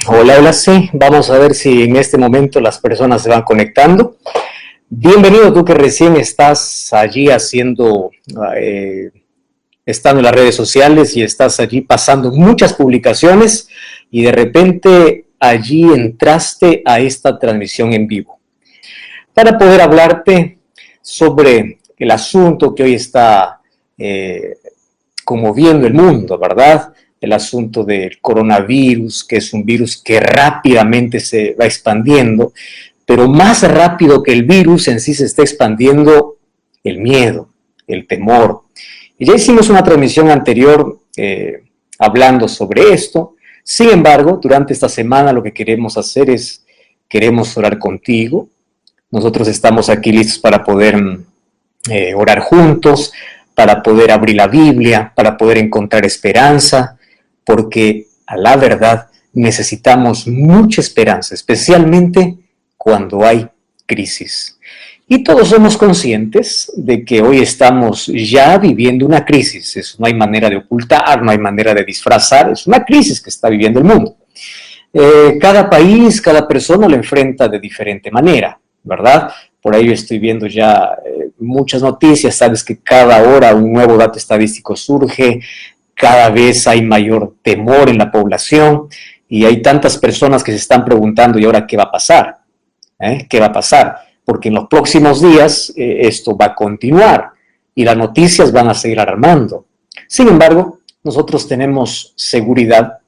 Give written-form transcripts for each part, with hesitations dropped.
Hola, hola, sí. Vamos a ver si en este momento las personas se van conectando. Bienvenido tú que recién estás allí estando en las redes sociales y estás allí pasando muchas publicaciones y de repente allí entraste a esta transmisión en vivo para poder hablarte sobre el asunto que hoy está conmoviendo el mundo, ¿verdad? El asunto del coronavirus, que es un virus que rápidamente se va expandiendo, pero más rápido que el virus en sí se está expandiendo el miedo, el temor. Y ya hicimos una transmisión anterior hablando sobre esto. Sin embargo, durante esta semana lo que queremos hacer es, queremos orar contigo. Nosotros estamos aquí listos para poder orar juntos, para poder abrir la Biblia, para poder encontrar esperanza, porque a la verdad necesitamos mucha esperanza, especialmente cuando hay crisis. Y todos somos conscientes de que hoy estamos ya viviendo una crisis. Eso no hay manera de ocultar, no hay manera de disfrazar, es una crisis que está viviendo el mundo. Cada país, cada persona lo enfrenta de diferente manera, ¿verdad? Por ahí estoy viendo ya muchas noticias, sabes que cada hora un nuevo dato estadístico surge, cada vez hay mayor temor en la población y hay tantas personas que se están preguntando, ¿y ahora qué va a pasar? ¿Qué va a pasar? Porque en los próximos días esto va a continuar y las noticias van a seguir alarmando. Sin embargo, nosotros tenemos seguridad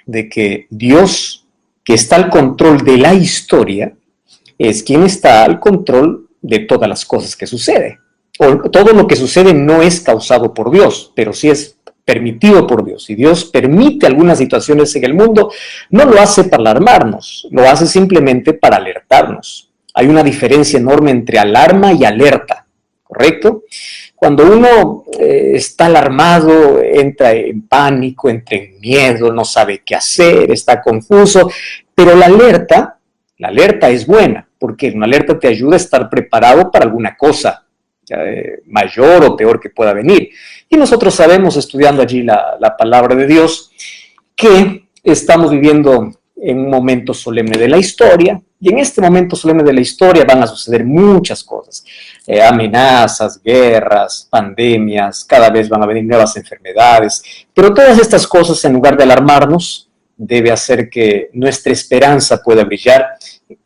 de que Dios, que está al control de la historia, es quien está al control de todas las cosas que suceden. Todo lo que sucede no es causado por Dios, pero sí es permitido por Dios. Si Dios permite algunas situaciones en el mundo, no lo hace para alarmarnos, lo hace simplemente para alertarnos. Hay una diferencia enorme entre alarma y alerta, ¿correcto? Cuando uno está alarmado, entra en pánico, entra en miedo, no sabe qué hacer, está confuso, pero la alerta es buena, porque una alerta te ayuda a estar preparado para alguna cosa mayor o peor que pueda venir. Y nosotros sabemos, estudiando allí la palabra de Dios, que estamos viviendo en un momento solemne de la historia, y en este momento solemne de la historia van a suceder muchas cosas, amenazas, guerras, pandemias, cada vez van a venir nuevas enfermedades, pero todas estas cosas, en lugar de alarmarnos, debe hacer que nuestra esperanza pueda brillar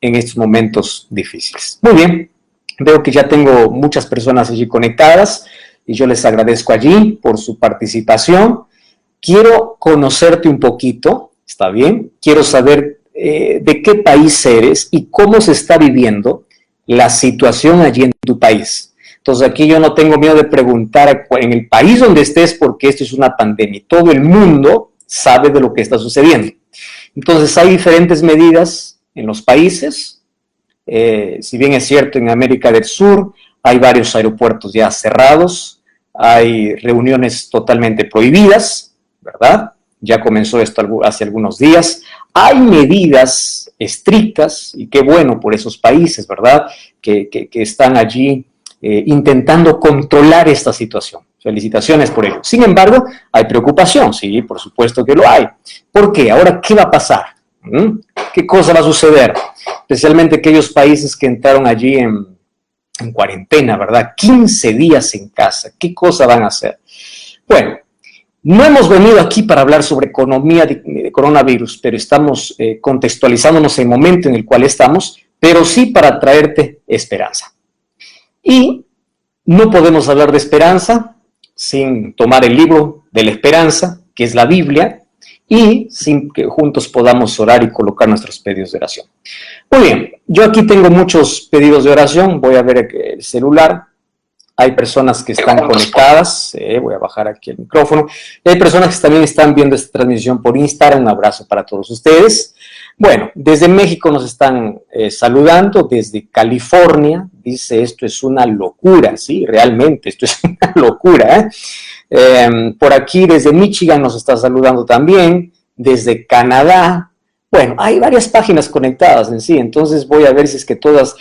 en estos momentos difíciles. Muy bien, veo que ya tengo muchas personas allí conectadas y yo les agradezco allí por su participación. Quiero conocerte un poquito, ¿está bien? Quiero saber de qué país eres y cómo se está viviendo la situación allí en tu país. Entonces aquí yo no tengo miedo de preguntar en el país donde estés, porque esto es una pandemia. Todo el mundo sabe de lo que está sucediendo. Entonces hay diferentes medidas en los países. Si bien es cierto, en América del Sur hay varios aeropuertos ya cerrados, hay reuniones totalmente prohibidas, ¿verdad? Ya comenzó esto hace algunos días. Hay medidas estrictas, y qué bueno por esos países, ¿verdad? Que están allí intentando controlar esta situación. Felicitaciones por ello. Sin embargo, hay preocupación, sí, por supuesto que lo hay. ¿Por qué? Ahora, ¿qué va a pasar? ¿Qué cosa va a suceder? Especialmente aquellos países que entraron allí en cuarentena, ¿verdad? 15 días en casa. ¿Qué cosa van a hacer? Bueno, no hemos venido aquí para hablar sobre economía de coronavirus, pero estamos contextualizándonos en el momento en el cual estamos, pero sí para traerte esperanza. Y no podemos hablar de esperanza sin tomar el libro de la esperanza, que es la Biblia, y sin que juntos podamos orar y colocar nuestros pedidos de oración. Muy bien, yo aquí tengo muchos pedidos de oración, voy a ver el celular. Hay personas que están conectadas, voy a bajar aquí el micrófono, y hay personas que también están viendo esta transmisión por Instagram. Un abrazo para todos ustedes. Bueno, desde México nos están saludando, desde California, dice, esto es una locura, sí, realmente, esto es una locura. Por aquí desde Michigan nos está saludando también, desde Canadá. Bueno, hay varias páginas conectadas en sí, entonces voy a ver si es que todas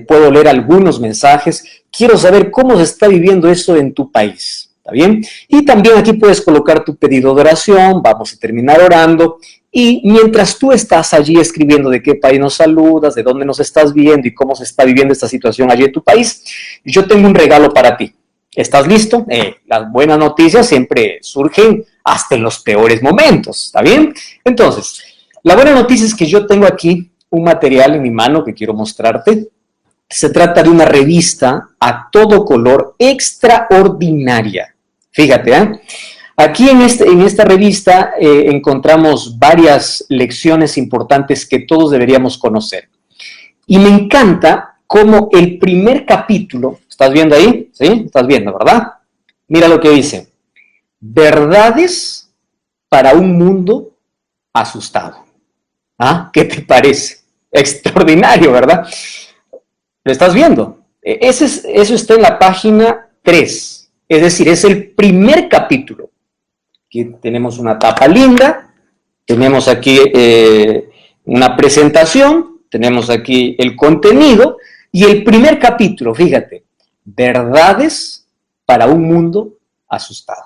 puedo leer algunos mensajes. Quiero saber cómo se está viviendo eso en tu país. ¿está bien? Y también aquí puedes colocar tu pedido de oración, vamos a terminar orando, y mientras tú estás allí escribiendo de qué país nos saludas, de dónde nos estás viendo y cómo se está viviendo esta situación allí en tu país, yo tengo un regalo para ti. ¿Estás listo? Las buenas noticias siempre surgen hasta en los peores momentos, ¿está bien? Entonces, la buena noticia es que yo tengo aquí un material en mi mano que quiero mostrarte. Se trata de una revista a todo color extraordinaria. Fíjate, aquí en esta revista encontramos varias lecciones importantes que todos deberíamos conocer. Y me encanta cómo el primer capítulo, ¿estás viendo ahí? ¿Sí? ¿Estás viendo, verdad? Mira lo que dice. Verdades para un mundo asustado. ¿Qué te parece? Extraordinario, ¿verdad? ¿Lo estás viendo? Eso está en la página 3. Es decir, es el primer capítulo. Aquí tenemos una tapa linda. Tenemos aquí una presentación. Tenemos aquí el contenido. Y el primer capítulo, fíjate. Verdades para un mundo asustado.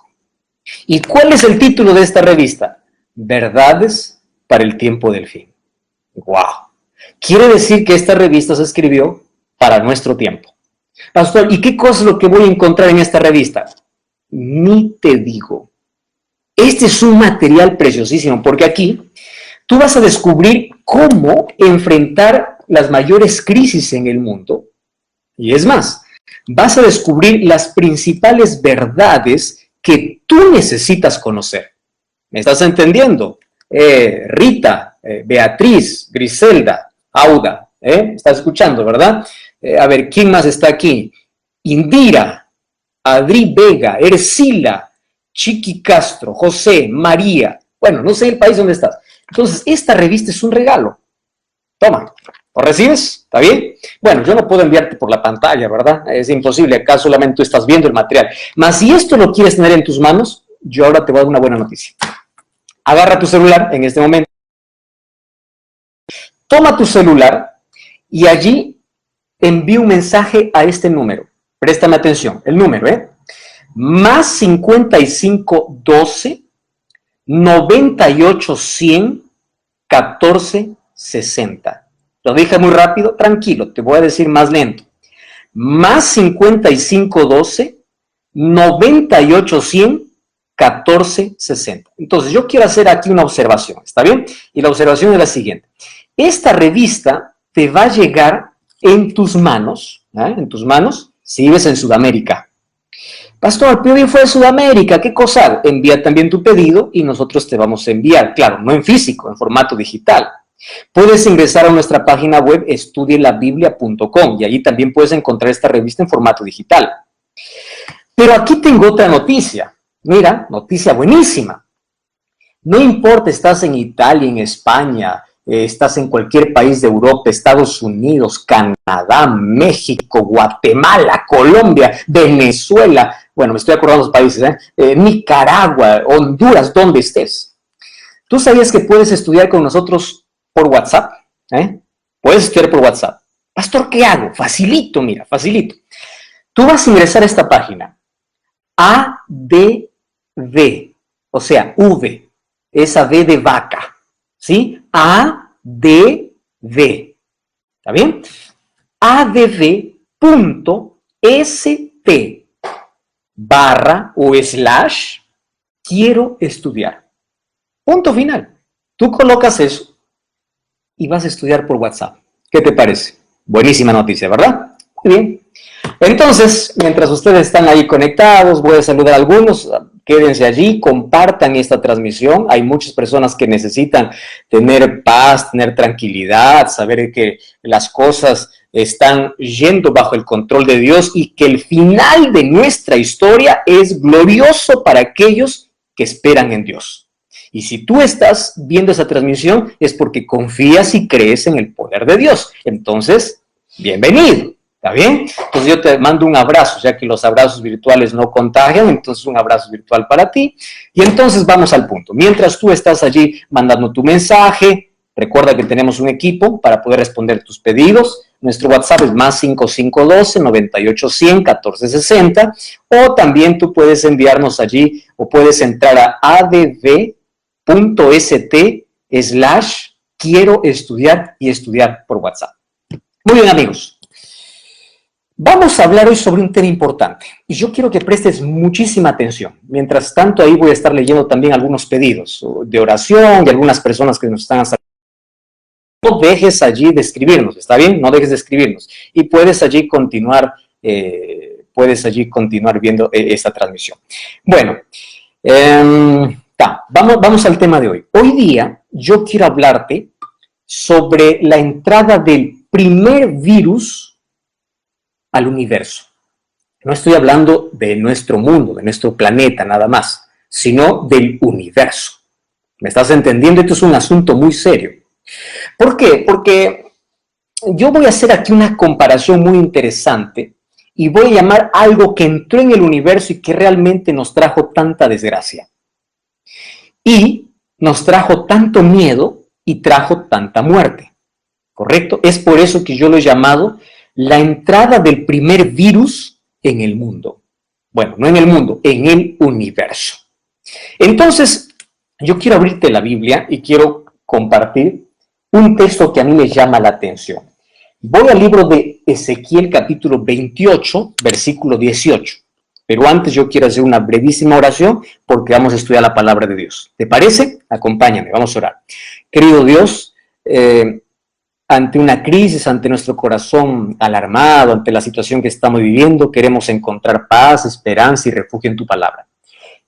¿Y cuál es el título de esta revista? Verdades para el tiempo del fin. ¡Wow! Quiere decir que esta revista se escribió para nuestro tiempo. Pastor, ¿y qué cosa es lo que voy a encontrar en esta revista? Ni te digo. Este es un material preciosísimo, porque aquí tú vas a descubrir cómo enfrentar las mayores crisis en el mundo. Y es más, vas a descubrir las principales verdades que tú necesitas conocer. ¿Me estás entendiendo? Rita, Beatriz, Griselda, Auda, ¿estás escuchando, verdad? A ver, ¿quién más está aquí? Indira, Adri Vega, Ercila, Chiqui Castro, José, María. Bueno, no sé el país donde estás. Entonces, esta revista es un regalo. Toma, ¿lo recibes? ¿Está bien? Bueno, yo no puedo enviarte por la pantalla, ¿verdad? Es imposible, acá solamente tú estás viendo el material. Mas si esto lo quieres tener en tus manos, yo ahora te voy a dar una buena noticia. Agarra tu celular en este momento. Toma tu celular y allí envía un mensaje a este número. Préstame atención, el número, más 55 12 98 100 14 60. Lo dije muy rápido, tranquilo, te voy a decir más lento. Más 55 12 98 100 14 60. Entonces, yo quiero hacer aquí una observación, ¿está bien? Y la observación es la siguiente. Esta revista te va a llegar en tus manos, si vives en Sudamérica. Pastor, pero bien fue de Sudamérica, ¿qué cosa? Envía también tu pedido y nosotros te vamos a enviar. Claro, no en físico, en formato digital. Puedes ingresar a nuestra página web estudielabiblia.com y allí también puedes encontrar esta revista en formato digital. Pero aquí tengo otra noticia. Mira, noticia buenísima. No importa, estás en Italia, en España, estás en cualquier país de Europa, Estados Unidos, Canadá, México, Guatemala, Colombia, Venezuela, bueno, me estoy acordando de los países, Nicaragua, Honduras, donde estés. ¿Tú sabías que puedes estudiar con nosotros por WhatsApp? Puedes estudiar por WhatsApp. Pastor, ¿qué hago? Facilito, mira, facilito. Tú vas a ingresar a esta página, ADV, o sea, V, esa V de vaca, ¿sí? ADV, ¿está bien? adv.st barra o slash quiero estudiar. Punto final. Tú colocas eso y vas a estudiar por WhatsApp. ¿Qué te parece? Buenísima noticia, ¿verdad? Muy bien. Entonces, mientras ustedes están ahí conectados, voy a saludar a algunos. Quédense allí, compartan esta transmisión. Hay muchas personas que necesitan tener paz, tener tranquilidad, saber que las cosas están yendo bajo el control de Dios y que el final de nuestra historia es glorioso para aquellos que esperan en Dios. Y si tú estás viendo esa transmisión es porque confías y crees en el poder de Dios. Entonces, bienvenido. ¿Está bien? Entonces yo te mando un abrazo, ya que los abrazos virtuales no contagian, entonces un abrazo virtual para ti. Y entonces vamos al punto. Mientras tú estás allí mandando tu mensaje, recuerda que tenemos un equipo para poder responder tus pedidos. Nuestro WhatsApp es más 5512-9810-1460, o también tú puedes enviarnos allí, o puedes entrar a adv.st/quiero estudiar y estudiar por WhatsApp. Muy bien, amigos. Vamos a hablar hoy sobre un tema importante y yo quiero que prestes muchísima atención. Mientras tanto, ahí voy a estar leyendo también algunos pedidos de oración de algunas personas que nos están haciendo. No dejes allí de escribirnos, ¿está bien? No dejes de escribirnos. Y puedes allí continuar viendo esta transmisión. Bueno, vamos al tema de hoy. Hoy día yo quiero hablarte sobre la entrada del primer virus al universo. No estoy hablando de nuestro mundo, de nuestro planeta nada más, sino del universo. ¿Me estás entendiendo? Esto es un asunto muy serio. ¿Por qué? Porque yo voy a hacer aquí una comparación muy interesante y voy a llamar algo que entró en el universo y que realmente nos trajo tanta desgracia. Y nos trajo tanto miedo y trajo tanta muerte. ¿Correcto? Es por eso que yo lo he llamado la entrada del primer virus en el mundo. Bueno, no en el mundo, en el universo. Entonces, yo quiero abrirte la Biblia y quiero compartir un texto que a mí me llama la atención. Voy al libro de Ezequiel, capítulo 28, versículo 18. Pero antes yo quiero hacer una brevísima oración porque vamos a estudiar la palabra de Dios. ¿Te parece? Acompáñame, vamos a orar. Querido Dios, ante una crisis, ante nuestro corazón alarmado, ante la situación que estamos viviendo, queremos encontrar paz, esperanza y refugio en tu palabra.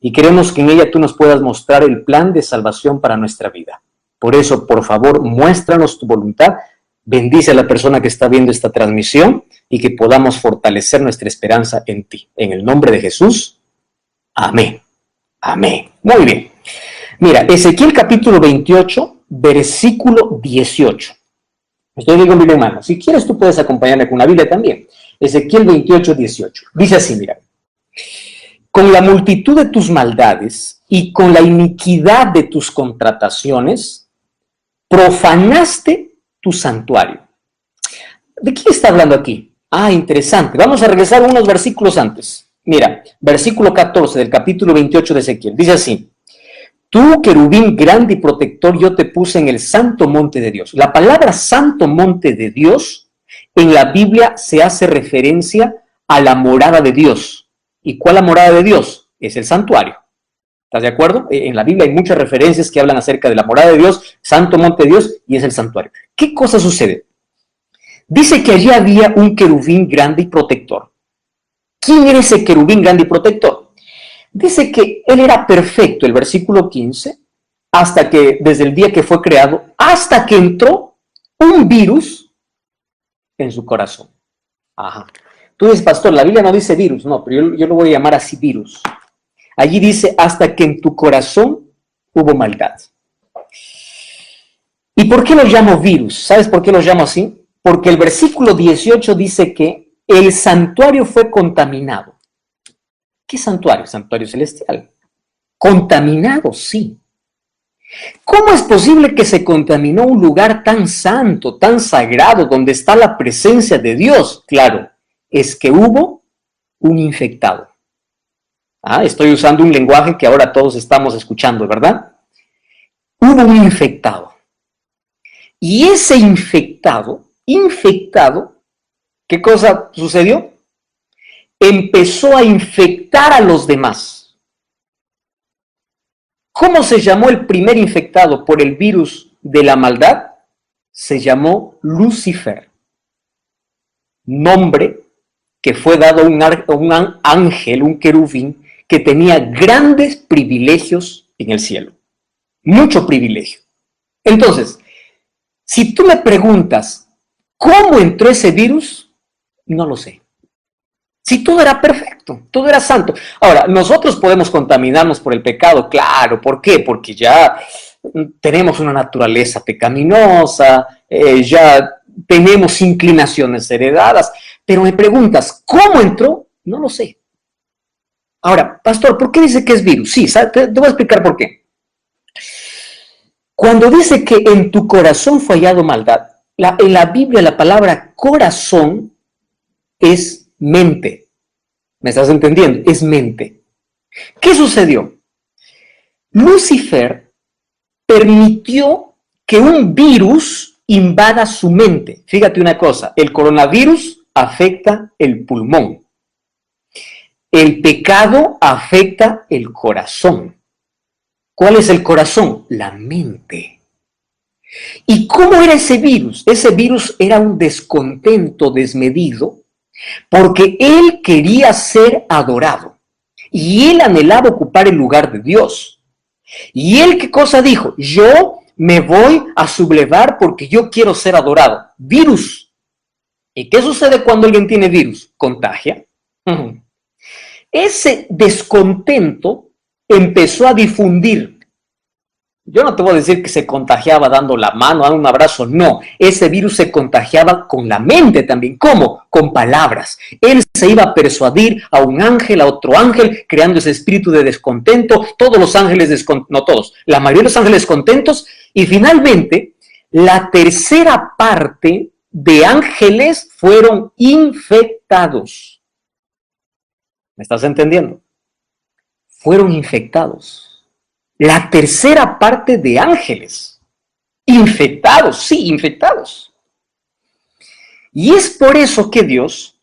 Y queremos que en ella tú nos puedas mostrar el plan de salvación para nuestra vida. Por eso, por favor, muéstranos tu voluntad, bendice a la persona que está viendo esta transmisión y que podamos fortalecer nuestra esperanza en ti. En el nombre de Jesús, amén. Amén. Muy bien. Mira, Ezequiel capítulo 28, versículo 18. Estoy con Biblia en mano. Si quieres, tú puedes acompañarme con una Biblia también. Ezequiel 28, 18. Dice así, mira. Con la multitud de tus maldades y con la iniquidad de tus contrataciones, profanaste tu santuario. ¿De qué está hablando aquí? Ah, interesante. Vamos a regresar unos versículos antes. Mira, versículo 14 del capítulo 28 de Ezequiel. Dice así. Tú, querubín grande y protector, yo te puse en el santo monte de Dios. La palabra santo monte de Dios en la Biblia se hace referencia a la morada de Dios. ¿Y cuál es la morada de Dios? Es el santuario. ¿Estás de acuerdo? En la Biblia hay muchas referencias que hablan acerca de la morada de Dios, santo monte de Dios, y es el santuario. ¿Qué cosa sucede? Dice que allí había un querubín grande y protector. ¿Quién era ese querubín grande y protector? Dice que él era perfecto, el versículo 15, hasta que, desde el día que fue creado, hasta que entró un virus en su corazón. Ajá. Tú dices, pastor, la Biblia no dice virus, no, pero yo lo voy a llamar así virus. Allí dice, hasta que en tu corazón hubo maldad. ¿Y por qué lo llamo virus? ¿Sabes por qué lo llamo así? Porque el versículo 18 dice que el santuario fue contaminado. ¿Qué santuario? Santuario celestial. Contaminado, sí. ¿Cómo es posible que se contaminó un lugar tan santo, tan sagrado, donde está la presencia de Dios? Claro, es que hubo un infectado. Estoy usando un lenguaje que ahora todos estamos escuchando, ¿verdad? Hubo un infectado. Y ese infectado, ¿qué cosa sucedió? Empezó a infectar a los demás. ¿Cómo se llamó el primer infectado por el virus de la maldad? Se llamó Lucifer. Nombre que fue dado a un ángel, un querubín, que tenía grandes privilegios en el cielo. Mucho privilegio. Entonces, si tú me preguntas, ¿cómo entró ese virus? No lo sé. Si todo era perfecto, todo era santo. Ahora, nosotros podemos contaminarnos por el pecado, claro. ¿Por qué? Porque ya tenemos una naturaleza pecaminosa, ya tenemos inclinaciones heredadas. Pero me preguntas, ¿cómo entró? No lo sé. Ahora, pastor, ¿por qué dice que es virus? Sí, te voy a explicar por qué. Cuando dice que en tu corazón fue hallado maldad, En la Biblia la palabra corazón es mente. ¿Me estás entendiendo? Es mente. ¿Qué sucedió? Lucifer permitió que un virus invada su mente. Fíjate una cosa, el coronavirus afecta el pulmón. El pecado afecta el corazón. ¿Cuál es el corazón? La mente. ¿Y cómo era ese virus? Ese virus era un descontento desmedido porque él quería ser adorado y él anhelaba ocupar el lugar de Dios. ¿Y él qué cosa dijo? Yo me voy a sublevar porque yo quiero ser adorado. Virus. ¿Y qué sucede cuando alguien tiene virus? Contagia. Ese descontento empezó a difundir. Yo no te voy a decir que se contagiaba dando la mano, dando un abrazo, no. Ese virus se contagiaba con la mente también. ¿Cómo? Con palabras. Él se iba a persuadir a un ángel, a otro ángel, creando ese espíritu de descontento. Todos los ángeles, no todos, la mayoría de los ángeles contentos. Y finalmente, la tercera parte de ángeles fueron infectados. ¿Me estás entendiendo? Fueron infectados. La tercera parte de ángeles. Infectados, sí, infectados. Y es por eso que Dios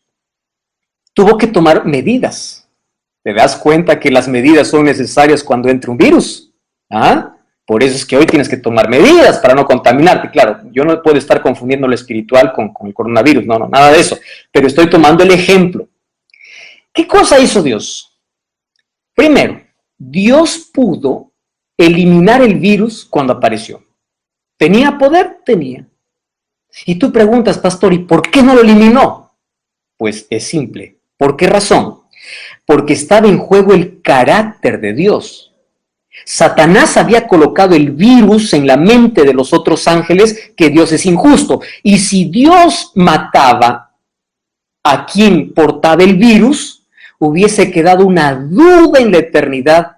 tuvo que tomar medidas. ¿Te das cuenta que las medidas son necesarias cuando entra un virus? ¿Ah? Por eso es que hoy tienes que tomar medidas para no contaminarte. Claro, yo no puedo estar confundiendo lo espiritual con el coronavirus. No, nada de eso. Pero estoy tomando el ejemplo. ¿Qué cosa hizo Dios? Primero, Dios pudo eliminar el virus cuando apareció. ¿Tenía poder? Tenía. Y tú preguntas, pastor, ¿y por qué no lo eliminó? Pues es simple. ¿Por qué razón? Porque estaba en juego el carácter de Dios. Satanás había colocado el virus en la mente de los otros ángeles que Dios es injusto. Y si Dios mataba a quien portaba el virus, hubiese quedado una duda en la eternidad.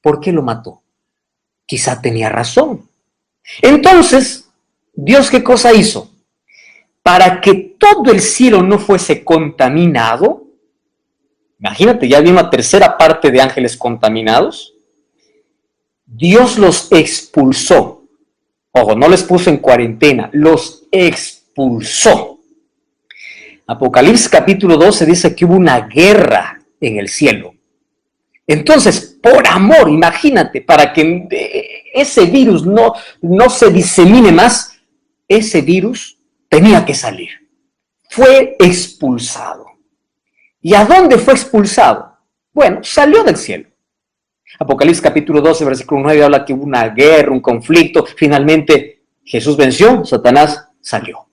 ¿Por qué lo mató? Quizá tenía razón. Entonces, ¿Dios qué cosa hizo? Para que todo el cielo no fuese contaminado, imagínate, ya había una tercera parte de ángeles contaminados, Dios los expulsó. Ojo, no les puso en cuarentena, los expulsó. Apocalipsis capítulo 12 dice que hubo una guerra en el cielo. Entonces, por amor, imagínate, para que ese virus no se disemine más, ese virus tenía que salir. Fue expulsado. ¿Y a dónde fue expulsado? Bueno, salió del cielo. Apocalipsis capítulo 12, versículo 9, habla que hubo una guerra, un conflicto. Finalmente, Jesús venció, Satanás salió.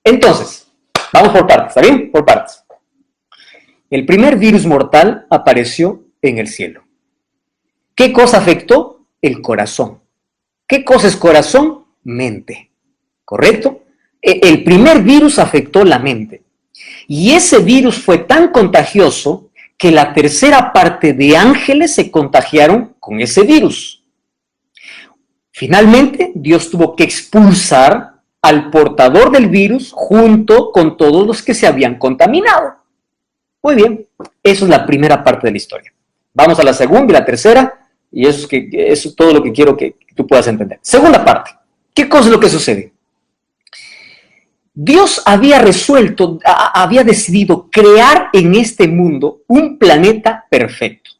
Entonces, vamos por partes, ¿está bien? Por partes. El primer virus mortal apareció en el cielo. ¿Qué cosa afectó? El corazón. ¿Qué cosa es corazón? Mente. ¿Correcto? El primer virus afectó la mente. Y ese virus fue tan contagioso que la tercera parte de ángeles se contagiaron con ese virus. Finalmente, Dios tuvo que expulsar al portador del virus junto con todos los que se habían contaminado. Muy bien, eso es la primera parte de la historia. Vamos a la segunda y la tercera, y eso es todo lo que quiero que tú puedas entender. Segunda parte, ¿qué cosa es lo que sucede? Dios había decidido crear en este mundo un planeta perfecto,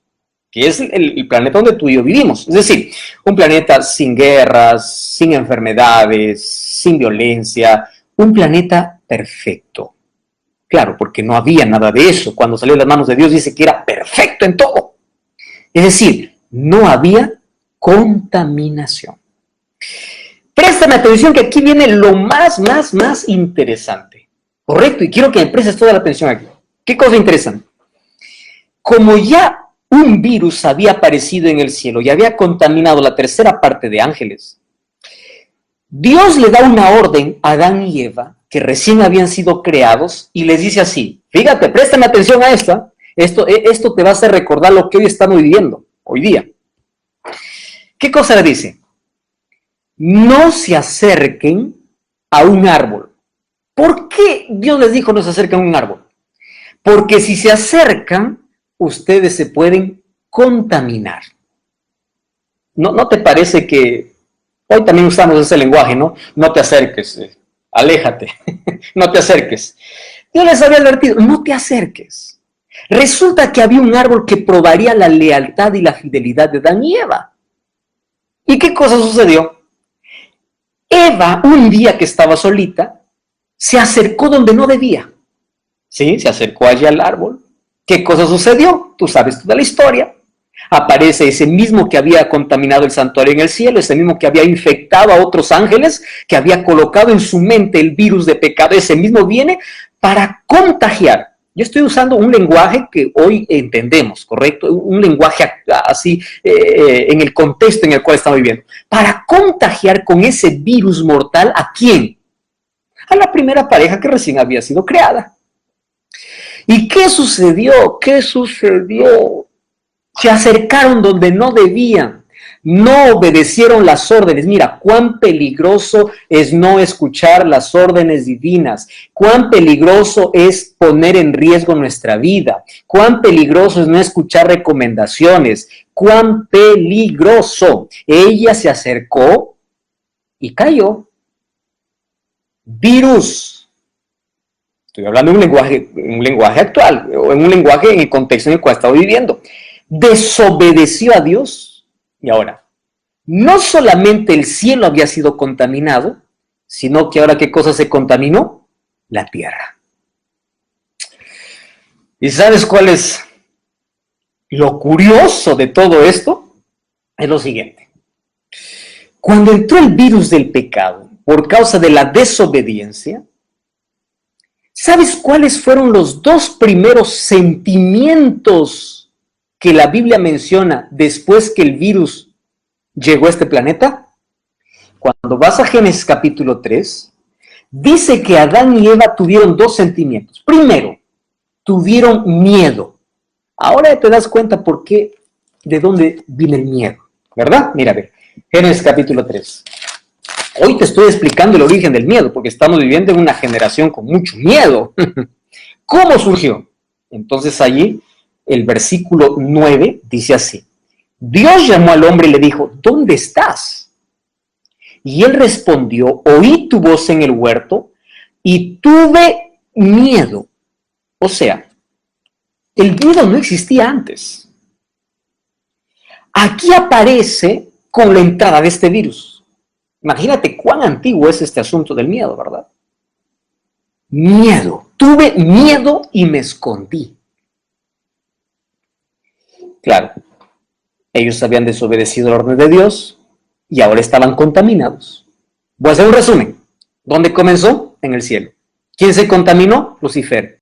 que es el planeta donde tú y yo vivimos. Es decir, un planeta sin guerras, sin enfermedades, sin violencia, un planeta perfecto. Claro, porque no había nada de eso. Cuando salió de las manos de Dios dice que era perfecto en todo. Es decir, no había contaminación. Préstame atención que aquí viene lo más interesante. ¿Correcto? Y quiero que me prestes toda la atención aquí. ¿Qué cosa interesante? Como ya un virus había aparecido en el cielo y había contaminado la tercera parte de ángeles, Dios le da una orden a Adán y Eva, que recién habían sido creados, y les dice así, fíjate, préstame atención a esto te va a hacer recordar lo que hoy estamos viviendo, hoy día. ¿Qué cosa le dice? No se acerquen a un árbol. ¿Por qué Dios les dijo no se acerquen a un árbol? Porque si se acercan, ustedes se pueden contaminar. ¿No te parece que hoy también usamos ese lenguaje, ¿no? No te acerques, aléjate, no te acerques. Dios les había advertido, no te acerques. Resulta que había un árbol que probaría la lealtad y la fidelidad de Adán y Eva. ¿Y qué cosa sucedió? Eva, un día que estaba solita, se acercó donde no debía. Sí, se acercó allí al árbol. ¿Qué cosa sucedió? Tú sabes toda la historia. Aparece ese mismo que había contaminado el santuario en el cielo, ese mismo que había infectado a otros ángeles, que había colocado en su mente el virus de pecado, ese mismo viene para contagiar. Yo estoy usando un lenguaje que hoy entendemos, ¿correcto? Un lenguaje así en el contexto en el cual estamos viviendo. Para contagiar con ese virus mortal, ¿a quién? A la primera pareja que recién había sido creada. ¿Y qué sucedió? ¿Qué sucedió? Se acercaron donde no debían, no obedecieron las órdenes. Mira, cuán peligroso es no escuchar las órdenes divinas, cuán peligroso es poner en riesgo nuestra vida, cuán peligroso es no escuchar recomendaciones, cuán peligroso. Ella se acercó y cayó. Virus. Estoy hablando de un lenguaje actual, o en un lenguaje en el contexto en el cual estaba viviendo. Desobedeció a Dios y ahora, no solamente el cielo había sido contaminado, sino que ahora ¿qué cosa se contaminó? La tierra. ¿Y sabes cuál es lo curioso de todo esto? Es lo siguiente. Cuando entró el virus del pecado por causa de la desobediencia, ¿sabes cuáles fueron los dos primeros sentimientos que la Biblia menciona después que el virus llegó a este planeta? Cuando vas a Génesis capítulo 3, dice que Adán y Eva tuvieron dos sentimientos. Primero, tuvieron miedo. Ahora te das cuenta por qué, de dónde viene el miedo, ¿verdad? Mira, a ver, Génesis capítulo 3. Hoy te estoy explicando el origen del miedo, porque estamos viviendo en una generación con mucho miedo. ¿Cómo surgió? Entonces allí el versículo 9 dice así: Dios llamó al hombre y le dijo, ¿dónde estás? Y él respondió, oí tu voz en el huerto y tuve miedo. O sea, el miedo no existía antes. Aquí aparece con la entrada de este virus. Imagínate cuán antiguo es este asunto del miedo, ¿verdad? Miedo. Tuve miedo y me escondí. Claro, ellos habían desobedecido la orden de Dios y ahora estaban contaminados. Voy a hacer un resumen. ¿Dónde comenzó? En el cielo. ¿Quién se contaminó? Lucifer.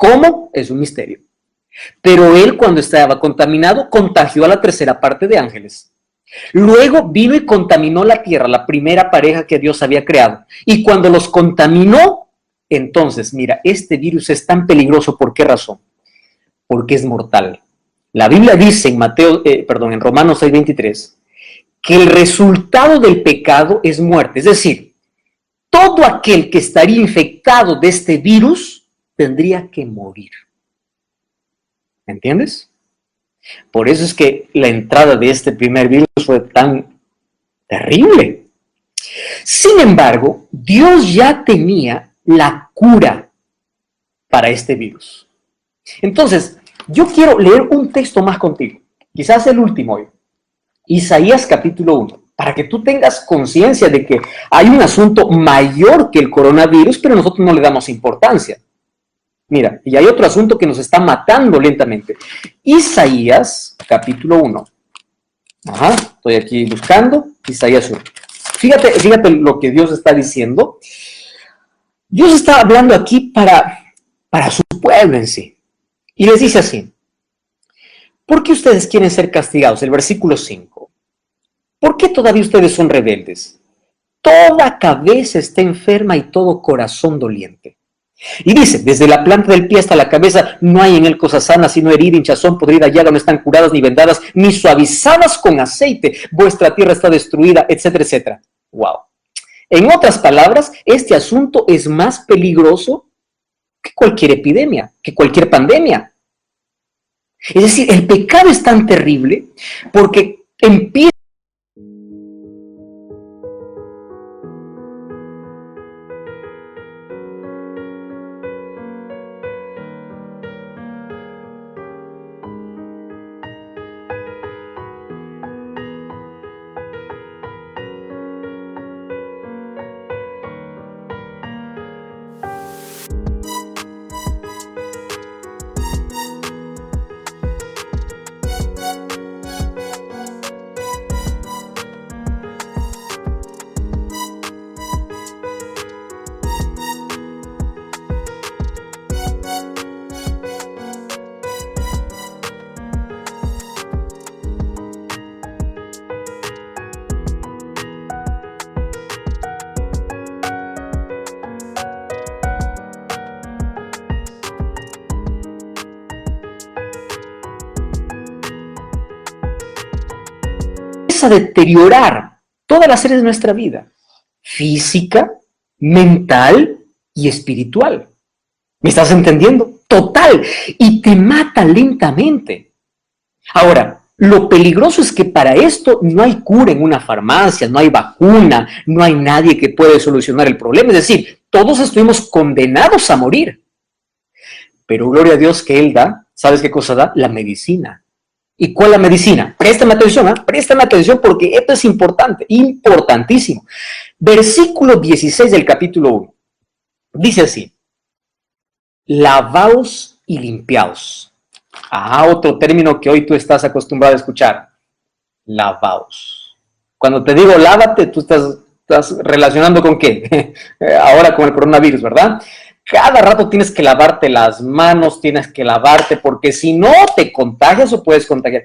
¿Cómo? Es un misterio. Pero él, cuando estaba contaminado, contagió a la tercera parte de ángeles. Luego vino y contaminó la tierra, la primera pareja que Dios había creado. Y cuando los contaminó, entonces, mira, este virus es tan peligroso. ¿Por qué razón? Porque es mortal. La Biblia dice en Romanos 6:23, que el resultado del pecado es muerte. Es decir, todo aquel que estaría infectado de este virus tendría que morir. ¿Me entiendes? Por eso es que la entrada de este primer virus fue tan terrible. Sin embargo, Dios ya tenía la cura para este virus. Entonces, yo quiero leer un texto más contigo, quizás el último hoy, Isaías capítulo 1, para que tú tengas conciencia de que hay un asunto mayor que el coronavirus, pero nosotros no le damos importancia. Mira, y hay otro asunto que nos está matando lentamente. Isaías capítulo 1. Ajá, estoy aquí buscando Isaías 1. Fíjate lo que Dios está diciendo. Dios está hablando aquí para su pueblo en sí. Y les dice así: ¿por qué ustedes quieren ser castigados? El versículo 5. ¿Por qué todavía ustedes son rebeldes? Toda cabeza está enferma y todo corazón doliente. Y dice, desde la planta del pie hasta la cabeza no hay en él cosa sana, sino herida, hinchazón, podrida, llaga, no están curadas, ni vendadas, ni suavizadas con aceite. Vuestra tierra está destruida, etcétera, etcétera. Wow. En otras palabras, este asunto es más peligroso que cualquier epidemia, que cualquier pandemia. Es decir, el pecado es tan terrible porque empieza a deteriorar todas las áreas de nuestra vida, física, mental y espiritual. ¿Me estás entendiendo? Total. Y te mata lentamente. Ahora, lo peligroso es que para esto no hay cura en una farmacia, no hay vacuna, no hay nadie que pueda solucionar el problema. Es decir, todos estuvimos condenados a morir. Pero gloria a Dios que Él da, ¿sabes qué cosa da? La medicina. ¿Y cuál es la medicina? Préstame atención, ¿eh? Préstame atención porque esto es importante, importantísimo. Versículo 16 del capítulo 1. Dice así: lavaos y limpiaos. Ah, otro término que hoy tú estás acostumbrado a escuchar. Lavaos. Cuando te digo lávate, tú estás relacionando con qué? Ahora con el coronavirus, ¿verdad? Cada rato tienes que lavarte las manos, tienes que lavarte, porque si no te contagias o puedes contagiar.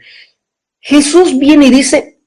Jesús viene y dice,